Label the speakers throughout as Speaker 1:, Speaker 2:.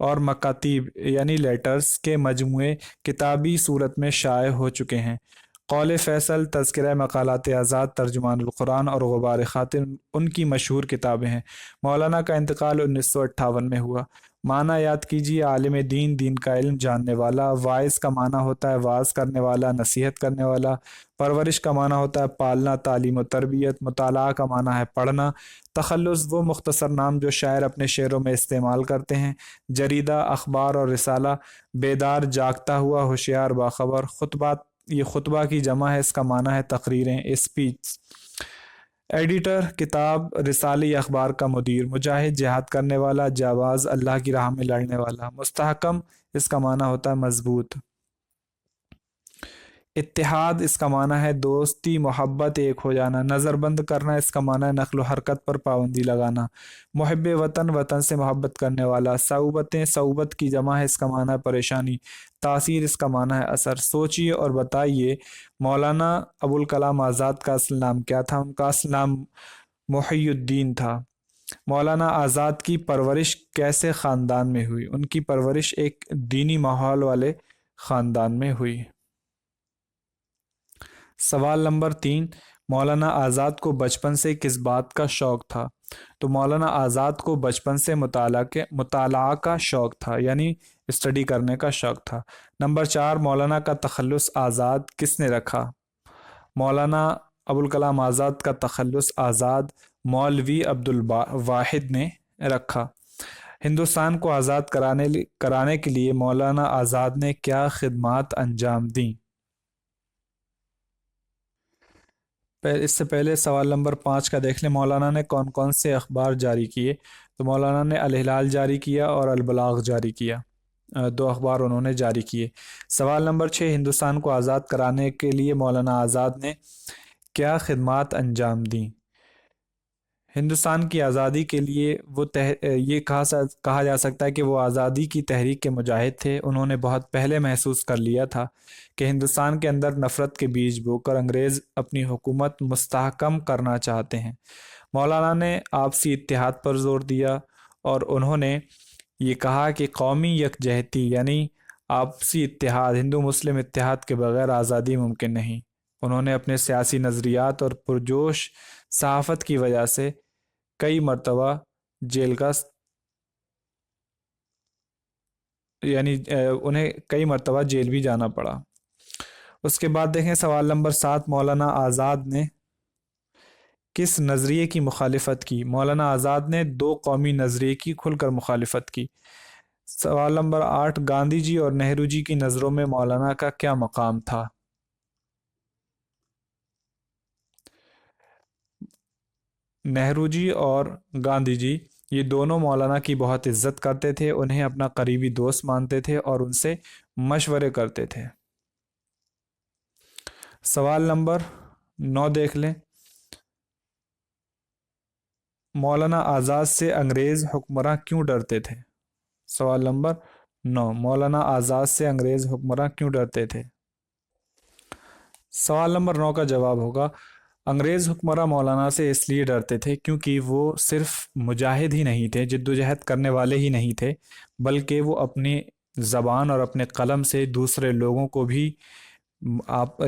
Speaker 1: اور مکاتیب یعنی لیٹرز کے مجموعے کتابی صورت میں شائع ہو چکے ہیں۔ قول فیصل، تذکرہ مقالات آزاد، ترجمان القرآن اور غبار خاطر ان کی مشہور کتابیں ہیں۔ مولانا کا انتقال 1958 میں ہوا۔ معنی یاد کیجیے: عالم دین، دین کا علم جاننے والا۔ واعظ کا معنی ہوتا ہے واعظ کرنے والا، نصیحت کرنے والا۔ پرورش کا معنی ہوتا ہے پالنا، تعلیم و تربیت۔ مطالعہ کا معنی ہے پڑھنا۔ تخلص وہ مختصر نام جو شاعر اپنے شعروں میں استعمال کرتے ہیں۔ جریدہ، اخبار اور رسالہ: بیدار، جاگتا ہوا، ہوشیار، باخبر۔ خطبات، یہ خطبہ کی جمع ہے، اس کا معنی ہے تقریریں، اسپیچ۔ ایڈیٹر، کتاب، رسالے یا اخبار کا مدیر۔ مجاہد، جہاد کرنے والا، جاواز، اللہ کی راہ میں لڑنے والا۔ مستحکم، اس کا معنی ہوتا ہے مضبوط۔ اتحاد، اس کا معنی ہے دوستی، محبت، ایک ہو جانا۔ نظر بند کرنا، اس کا معنی ہے نقل و حرکت پر پابندی لگانا۔ محب وطن، وطن سے محبت کرنے والا۔ صعوبتیں، صعوبت کی جمع ہے، اس کا معنی ہے پریشانی۔ تاثیر، اس کا معنی ہے اثر۔ سوچئے اور بتائیے، مولانا ابوالکلام آزاد کا اصل نام کیا تھا؟ ان کا اصل نام محی الدین تھا۔ مولانا آزاد کی پرورش کیسے خاندان میں ہوئی؟ ان کی پرورش ایک دینی ماحول والے خاندان میں ہوئی۔ سوال نمبر 3، مولانا آزاد کو بچپن سے کس بات کا شوق تھا؟ تو مولانا آزاد کو بچپن سے مطالعہ کا شوق تھا، یعنی اسٹڈی کرنے کا شوق تھا۔ نمبر 4، مولانا کا تخلص آزاد کس نے رکھا؟ مولانا ابوالکلام آزاد کا تخلص آزاد مولوی عبدالواحد نے رکھا۔ ہندوستان کو آزاد کرانے کے لیے مولانا آزاد نے کیا خدمات انجام دیں؟ اس سے پہلے سوال نمبر 5 کا دیکھ لیں، مولانا نے کون کون سے اخبار جاری کیے؟ تو مولانا نے الہلال جاری کیا اور البلاغ جاری کیا، 2 اخبار انہوں نے جاری کیے۔ سوال نمبر 6، ہندوستان کو آزاد کرانے کے لیے مولانا آزاد نے کیا خدمات انجام دیں؟ ہندوستان کی آزادی کے لیے وہ یہ کہا جا سکتا ہے کہ وہ آزادی کی تحریک کے مجاہد تھے۔ انہوں نے بہت پہلے محسوس کر لیا تھا کہ ہندوستان کے اندر نفرت کے بیج بو کر انگریز اپنی حکومت مستحکم کرنا چاہتے ہیں۔ مولانا نے آپسی اتحاد پر زور دیا اور انہوں نے یہ کہا کہ قومی یکجہتی یعنی آپسی اتحاد، ہندو مسلم اتحاد کے بغیر آزادی ممکن نہیں۔ انہوں نے اپنے سیاسی نظریات اور پرجوش صحافت کی وجہ سے کئی مرتبہ جیل کا انہیں کئی مرتبہ جیل بھی جانا پڑا۔ اس کے بعد دیکھیں سوال نمبر 7، مولانا آزاد نے کس نظریے کی مخالفت کی؟ مولانا آزاد نے 2 قومی نظریے کی کھل کر مخالفت کی۔ سوال نمبر 8، گاندھی جی اور نہرو جی کی نظروں میں مولانا کا کیا مقام تھا؟ نہرو جی اور گاندھی جی یہ دونوں مولانا کی بہت عزت کرتے تھے، انہیں اپنا قریبی دوست مانتے تھے اور ان سے مشورے کرتے تھے۔ سوال نمبر 9 دیکھ لیں، مولانا آزاد سے انگریز حکمراں کیوں ڈرتے تھے؟ سوال نمبر 9، مولانا آزاد سے انگریز حکمراں کیوں ڈرتے تھے؟ سوال نمبر 9 کا جواب ہوگا، انگریز حکمراں مولانا سے اس لیے ڈرتے تھے کیونکہ وہ صرف مجاہد ہی نہیں تھے، جدوجہد کرنے والے ہی نہیں تھے، بلکہ وہ اپنی زبان اور اپنے قلم سے دوسرے لوگوں کو بھی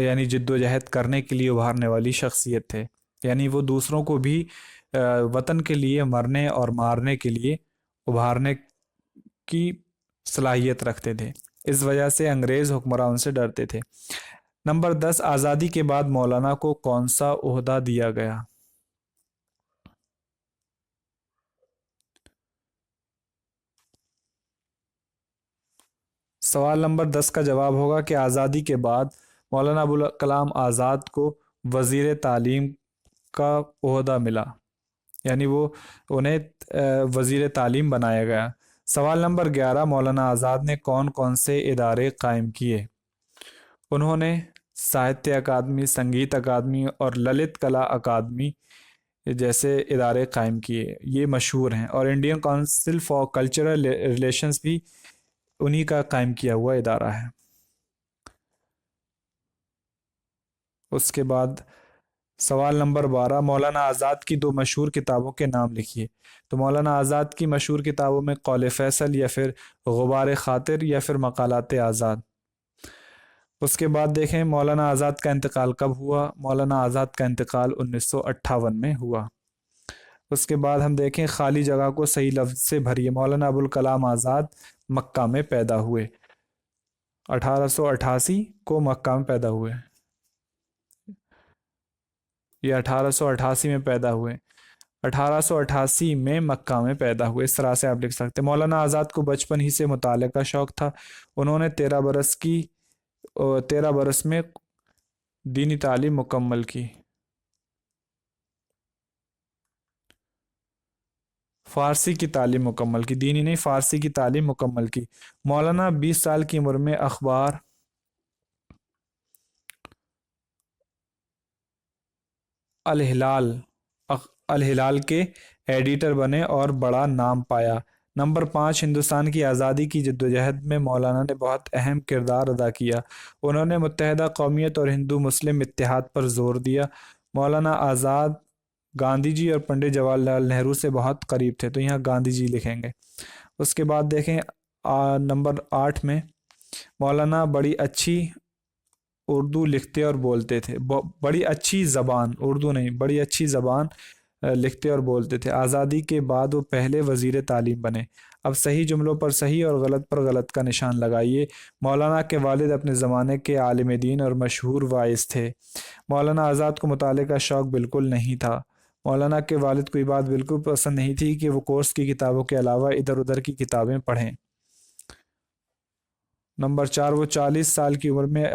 Speaker 1: یعنی جدوجہد کرنے کے لیے ابھارنے والی شخصیت تھے، یعنی وہ دوسروں کو بھی وطن کے لیے مرنے اور مارنے کے لیے ابھارنے کی صلاحیت رکھتے تھے۔ اس وجہ سے انگریز حکمراں ان سے ڈرتے تھے۔ نمبر 10، آزادی کے بعد مولانا کو کون سا عہدہ دیا گیا؟ سوال نمبر 10 کا جواب ہوگا کہ آزادی کے بعد مولانا ابوالکلام آزاد کو وزیر تعلیم کا عہدہ ملا، یعنی وہ انہیں وزیر تعلیم بنایا گیا۔ سوال نمبر 11، مولانا آزاد نے کون کون سے ادارے قائم کیے؟ انہوں نے ساہتیہ اکادمی، سنگیت اکادمی اور للت کلا اکادمی جیسے ادارے قائم کیے، یہ مشہور ہیں، اور Indian council for cultural relations بھی انہی کا قائم کیا ہوا ادارہ ہے۔ اس کے بعد سوال نمبر 12، مولانا آزاد کی دو مشہور کتابوں کے نام لکھیے۔ تو مولانا آزاد کی مشہور کتابوں میں قول فیصل یا پھر غبار خاطر یا پھر مقالات آزاد۔ اس کے بعد دیکھیں مولانا آزاد کا انتقال کب ہوا؟ مولانا آزاد کا انتقال 1958 میں ہوا۔ اس کے بعد ہم دیکھیں خالی جگہ کو صحیح لفظ سے بھریے۔ مولانا ابوالکلام آزاد مکہ میں پیدا ہوئے، 1888 کو مکہ میں پیدا ہوئے، یہ 1888 میں پیدا ہوئے، 1888 میں مکہ میں پیدا ہوئے، اس طرح سے آپ لکھ سکتے ہیں۔ مولانا آزاد کو بچپن ہی سے مطالعے کا شوق تھا۔ انہوں نے 13 برس میں دینی تعلیم مکمل کی، فارسی کی تعلیم مکمل کی، دینی نہیں فارسی کی تعلیم مکمل کی۔ مولانا 20 سال کی عمر میں اخبار الہلال کے ایڈیٹر بنے اور بڑا نام پایا۔ نمبر 5، ہندوستان کی آزادی کی جدوجہد میں مولانا نے بہت اہم کردار ادا کیا۔ انہوں نے متحدہ قومیت اور ہندو مسلم اتحاد پر زور دیا۔ مولانا آزاد گاندھی جی اور پنڈت جواہر لال نہرو سے بہت قریب تھے، تو یہاں گاندھی جی لکھیں گے۔ اس کے بعد دیکھیں نمبر 8 میں مولانا بڑی اچھی اردو لکھتے اور بولتے تھے، بڑی اچھی زبان، اردو نہیں، بڑی اچھی زبان لکھتے اور بولتے تھے۔ آزادی کے بعد وہ پہلے وزیر تعلیم بنے۔ اب صحیح جملوں پر صحیح اور غلط پر غلط کا نشان لگائیے۔ مولانا کے والد اپنے زمانے کے عالم دین اور مشہور واعظ تھے۔ مولانا آزاد کو مطالعے کا شوق بالکل نہیں تھا۔ مولانا کے والد کو یہ بات بالکل پسند نہیں تھی کہ وہ کورس کی کتابوں کے علاوہ ادھر ادھر کی کتابیں پڑھیں۔ نمبر 4، وہ 40 سال کی عمر میں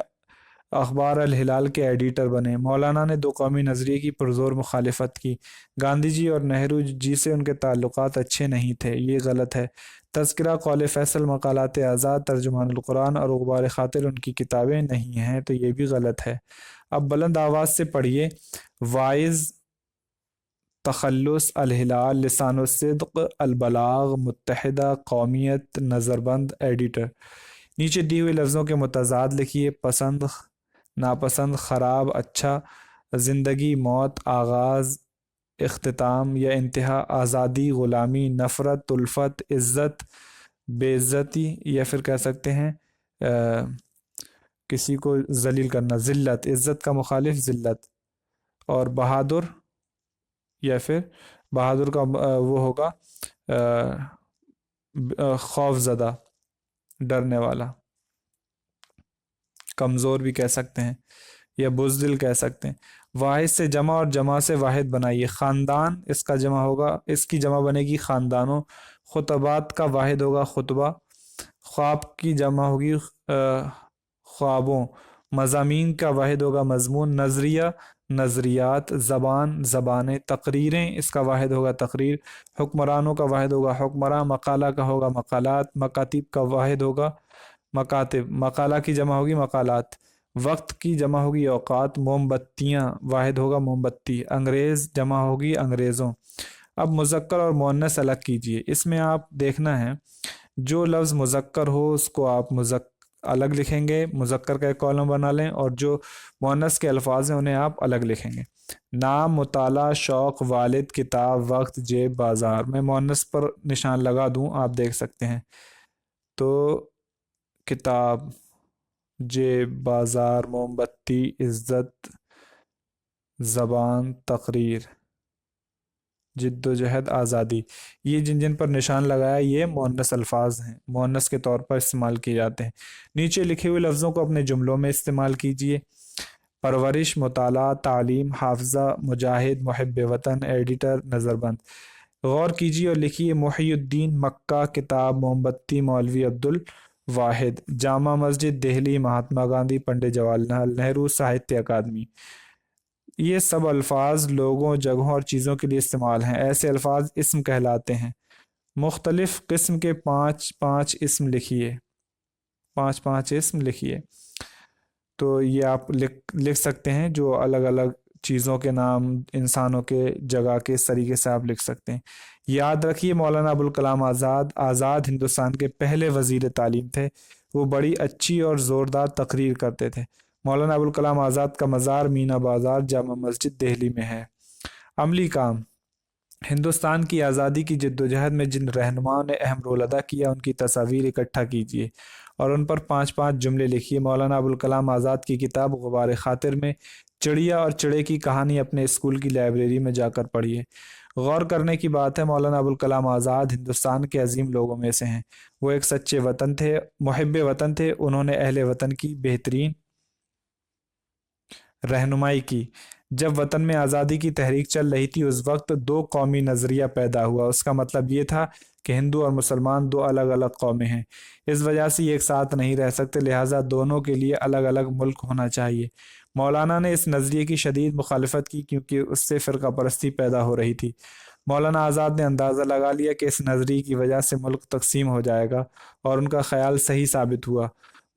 Speaker 1: اخبار الہلال کے ایڈیٹر بنے۔ مولانا نے دو قومی نظریے کی پرزور مخالفت کی۔ گاندھی جی اور نہرو جی سے ان کے تعلقات اچھے نہیں تھے، یہ غلط ہے۔ تذکرہ، قول فیصل، مقالات آزاد، ترجمان القرآن اور غبار خاطر ان کی کتابیں نہیں ہیں، تو یہ بھی غلط ہے۔ اب بلند آواز سے پڑھیے۔ واعظ، تخلص، الہلال، لسان الصدق، البلاغ، متحدہ قومیت، نظربند، ایڈیٹر۔ نیچے دی ہوئے لفظوں کے متضاد لکھیے۔ پسند، ناپسند، خراب، اچھا، زندگی، موت، آغاز، اختتام یا انتہا، آزادی، غلامی، نفرت، الفت، عزت، بے عزتی یا پھر کہہ سکتے ہیں کسی کو ذلیل کرنا، ذلت، عزت کا مخالف ذلت، اور بہادر یا پھر بہادر کا وہ ہوگا خوف زدہ، ڈرنے والا، کمزور بھی کہہ سکتے ہیں یا بزدل کہہ سکتے ہیں۔ واحد سے جمع اور جمع سے واحد بنائیے۔ خاندان، اس کا جمع ہوگا، اس کی جمع بنے گی خاندانوں۔ خطبات کا واحد ہوگا خطبہ۔ خواب کی جمع ہوگی خوابوں۔ مضامین کا واحد ہوگا مضمون۔ نظریہ، نظریات۔ زبان، زبانیں۔ تقریریں، اس کا واحد ہوگا تقریر۔ حکمرانوں کا واحد ہوگا حکمراں۔ مقالہ کا ہوگا مقالات۔ مکاتب کا واحد ہوگا مکاتب۔ مقالہ کی جمع ہوگی مقالات۔ وقت کی جمع ہوگی اوقات۔ موم بتیاں، واحد ہوگا موم بتی۔ انگریز، جمع ہوگی انگریزوں۔ اب مذکر اور مؤنث الگ کیجئے۔ اس میں آپ دیکھنا ہے جو لفظ مذکر ہو اس کو آپ الگ لکھیں گے، مذکر کا ایک کالم بنا لیں، اور جو مؤنث کے الفاظ ہیں انہیں آپ الگ لکھیں گے۔ نام، مطالعہ، شوق، والد، کتاب، وقت، جیب، بازار۔ میں مؤنث پر نشان لگا دوں، آپ دیکھ سکتے ہیں۔ تو کتاب، جیب، بازار، موم بتی، عزت، زبان، تقریر، جد و جہد، آزادی، یہ جن جن پر نشان لگایا یہ مؤنث الفاظ ہیں، مؤنث کے طور پر استعمال کیے جاتے ہیں۔ نیچے لکھے ہوئے لفظوں کو اپنے جملوں میں استعمال کیجیے۔ پرورش، مطالعہ، تعلیم، حافظہ، مجاہد، محب وطن، ایڈیٹر، نظربند۔ غور کیجیے اور لکھیے۔ محی الدین، مکہ، کتاب، موم بتی، مولوی عبد الواحد، جامع مسجد، دہلی، مہاتما گاندھی، پنڈت جواہر لال نہرو، ساہتیہ اکادمی۔ یہ سب الفاظ لوگوں، جگہوں اور چیزوں کے لیے استعمال ہیں۔ ایسے الفاظ اسم کہلاتے ہیں۔ مختلف قسم کے 5 اسم لکھیے، 5 اسم لکھیے۔ تو یہ آپ لکھ سکتے ہیں، جو الگ الگ چیزوں کے نام، انسانوں کے، جگہ کے، اس طریقے سے آپ لکھ سکتے ہیں۔ یاد رکھیے مولانا ابوالکلام آزاد ہندوستان کے پہلے وزیر تعلیم تھے۔ وہ بڑی اچھی اور زوردار تقریر کرتے تھے۔ مولانا ابوالکلام آزاد کا مزار مینا بازار جامع مسجد دہلی میں ہے۔ عملی کام: ہندوستان کی آزادی کی جدوجہد میں جن رہنماؤں نے اہم رول ادا کیا ان کی تصاویر اکٹھا کیجیے اور ان پر 5 جملے لکھیے۔ مولانا ابوالکلام آزاد کی کتاب غبار خاطر میں چڑیا اور چڑے کی کہانی اپنے اسکول کی لائبریری میں جا کر پڑھیے۔ غور کرنے کی بات ہے، مولانا ابوالکلام آزاد ہندوستان کے عظیم لوگوں میں سے ہیں۔ وہ ایک سچے وطن تھے، محب وطن تھے۔ انہوں نے اہل وطن کی بہترین رہنمائی کی۔ جب وطن میں آزادی کی تحریک چل رہی تھی اس وقت دو قومی نظریہ پیدا ہوا۔ اس کا مطلب یہ تھا کہ ہندو اور مسلمان دو الگ الگ قومیں ہیں، اس وجہ سے یہ ایک ساتھ نہیں رہ سکتے، لہٰذا دونوں کے لیے الگ الگ ملک ہونا چاہیے۔ مولانا نے اس نظریے کی شدید مخالفت کی کیونکہ اس سے فرقہ پرستی پیدا ہو رہی تھی۔ مولانا آزاد نے اندازہ لگا لیا کہ اس نظریے کی وجہ سے ملک تقسیم ہو جائے گا، اور ان کا خیال صحیح ثابت ہوا۔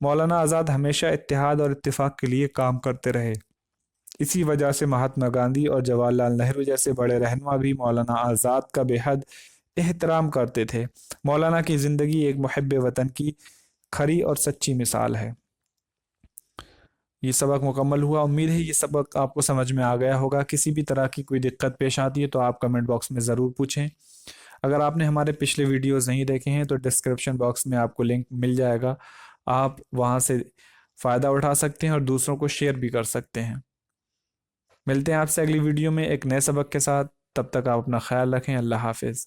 Speaker 1: مولانا آزاد ہمیشہ اتحاد اور اتفاق کے لیے کام کرتے رہے۔ اسی وجہ سے مہاتما گاندھی اور جواہر لال نہرو جیسے بڑے رہنما بھی مولانا آزاد کا بے حد احترام کرتے تھے۔ مولانا کی زندگی ایک محب وطن کی کھری اور سچی مثال ہے۔ یہ سبق مکمل ہوا۔ امید ہے یہ سبق آپ کو سمجھ میں آ گیا ہوگا۔ کسی بھی طرح کی کوئی دقت پیش آتی ہے تو آپ کمنٹ باکس میں ضرور پوچھیں۔ اگر آپ نے ہمارے پچھلے ویڈیوز نہیں دیکھے ہیں تو ڈسکرپشن باکس میں آپ کو لنک مل جائے گا، آپ وہاں سے فائدہ اٹھا سکتے ہیں اور دوسروں کو شیئر بھی کر سکتے ہیں۔ ملتے ہیں آپ سے اگلی ویڈیو میں ایک نئے سبق کے ساتھ، تب تک آپ اپنا خیال رکھیں۔ اللہ حافظ۔